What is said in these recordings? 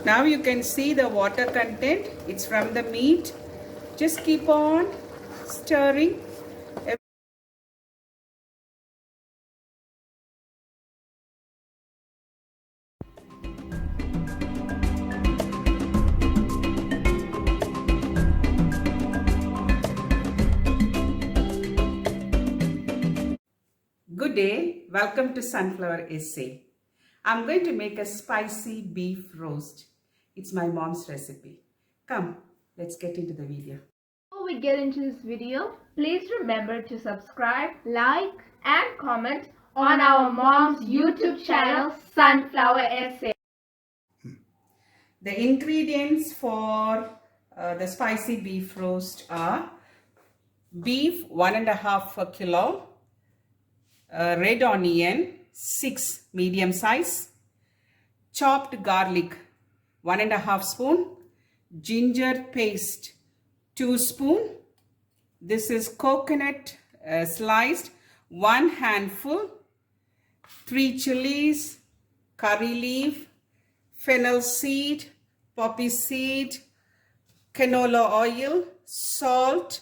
Now you can see the water content. It's from the meat. Just keep on stirring. Good day, welcome to Sunflower SA. I'm going to make a spicy beef roast. It's my mom's recipe. Come, let's get into the video. Before we get into this video, please remember to subscribe, like and comment on our mom's YouTube channel Sunflower SA. The ingredients for the spicy beef roast are beef 1.5 kilo, red onion 6 medium size, chopped garlic 1.5 spoon, ginger paste 2 spoon. This is coconut sliced 1 handful, 3 chilies, curry leaf, fennel seed, poppy seed, canola oil, salt,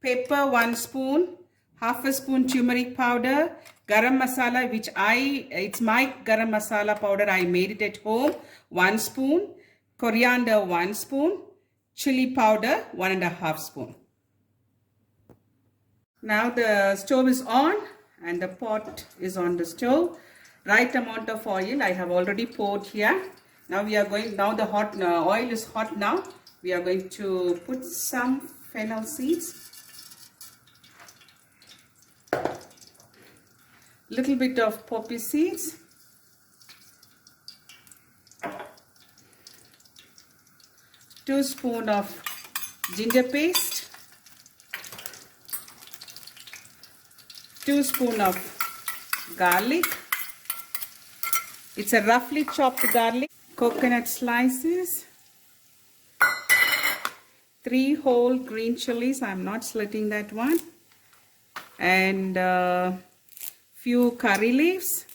pepper 1 spoon, half a spoon turmeric powder, garam masala, which it's my garam masala powder, I made it at home, 1 spoon, coriander 1 spoon, chili powder 1.5 spoon. Now the stove is on and the pot is on the stove. Right amount of oil I have already poured here. Now we are going, now the oil is hot now. We are going to put some fennel seeds. Little bit of poppy seeds. Two spoon of ginger paste. 2 spoon of garlic. It's a roughly chopped garlic. Coconut slices. 3 whole green chilies. I'm not slitting that one. And few curry leaves.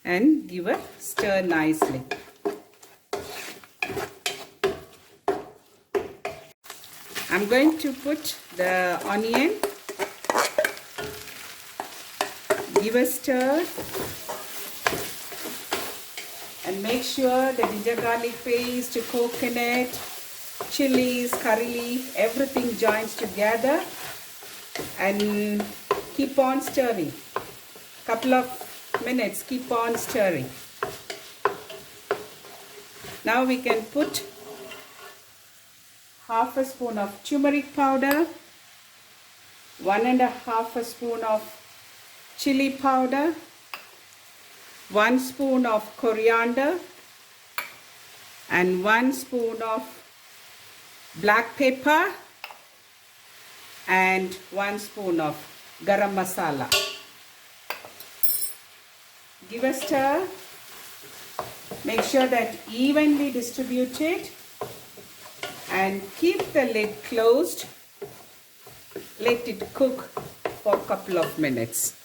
And give a stir nicely. I'm going to put the onion, give a stir and make sure the ginger garlic paste, coconut, chilies, curry leaf, everything joins together and keep on stirring. Couple of minutes, keep on stirring. Now we can put half a spoon of turmeric powder, 1.5 spoon of chili powder, 1 spoon of coriander and 1 spoon of black pepper and 1 spoon of garam masala. Give a stir. Make sure that evenly distributed. And keep the lid closed. Let it cook for a couple of minutes.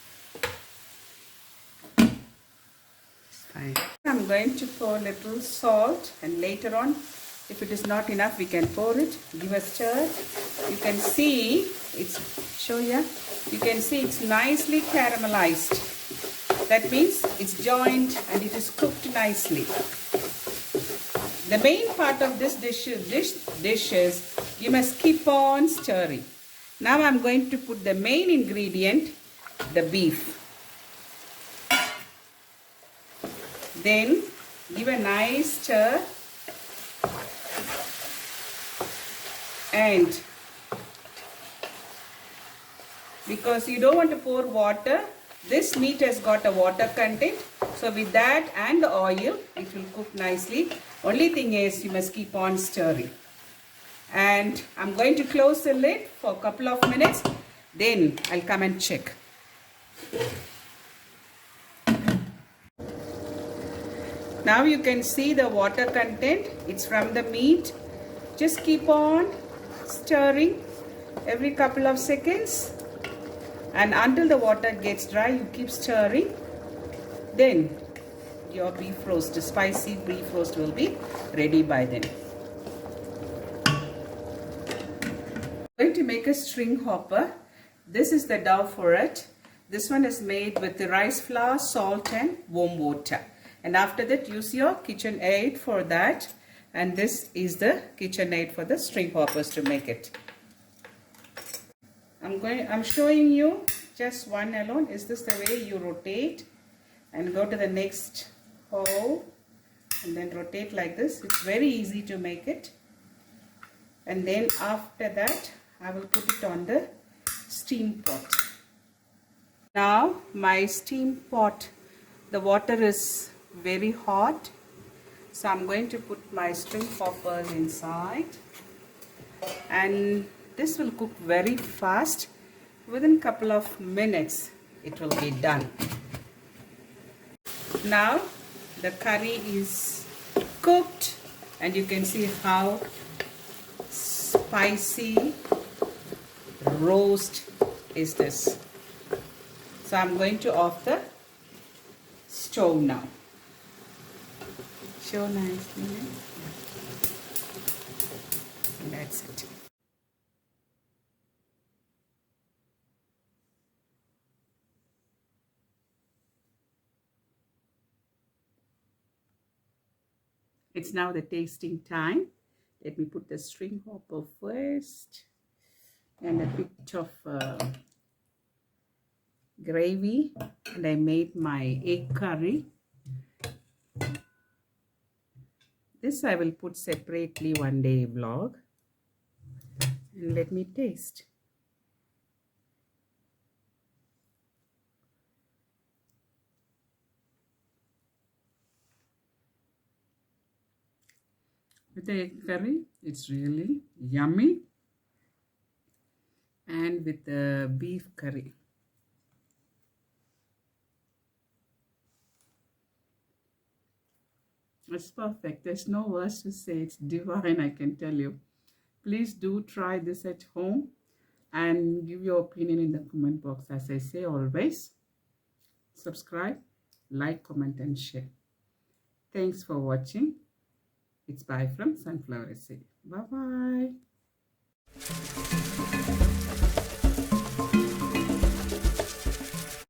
Fine. I'm going to pour a little salt and later on, if it is not enough, we can pour it. Give a stir. You can see it's, show here, you can see it's nicely caramelized. That means it's joined and it is cooked nicely. The main part of this dish is you must keep on stirring. Now I'm going to put the main ingredient, the beef. Then give a nice stir and because you don't want to pour water, this meat has got a water content. So with that and the oil, it will cook nicely. Only thing is you must keep on stirring. And I'm going to close the lid for a couple of minutes. Then I'll come and check. Now you can see the water content. It's from the meat. Just keep on stirring every couple of seconds. And until the water gets dry, you keep stirring. Then your beef roast, the spicy beef roast will be ready by then. I'm going to make a string hopper. This is the dough for it. This one is made with the rice flour, salt and warm water. And after that, use your KitchenAid for that. And this is the KitchenAid for the string hoppers to make it. I'm showing you just one alone. Is this the way you rotate and go to the next hole and then rotate like this? It's very easy to make it. And then after that, I will put it on the steam pot. Now my steam pot, the water is very hot. So I'm going to put my string hoppers inside. And this will cook very fast. Within a couple of minutes, it will be done. Now the curry is cooked and you can see how spicy roast is this. So I'm going to off the stove now. Show nicely. And that's it. It's now the tasting time. Let me put the string hopper first. And a bit of gravy. And I made my egg curry. This I will put separately one day vlog. And let me taste. With the egg curry, it's really yummy. And with the beef curry. It's perfect. There's no words to say. It's divine, I can tell you. Please do try this at home and give your opinion in the comment box. As I say always, subscribe, like, comment and share. Thanks for watching. It's bye from Sunflower Seed. Bye-bye.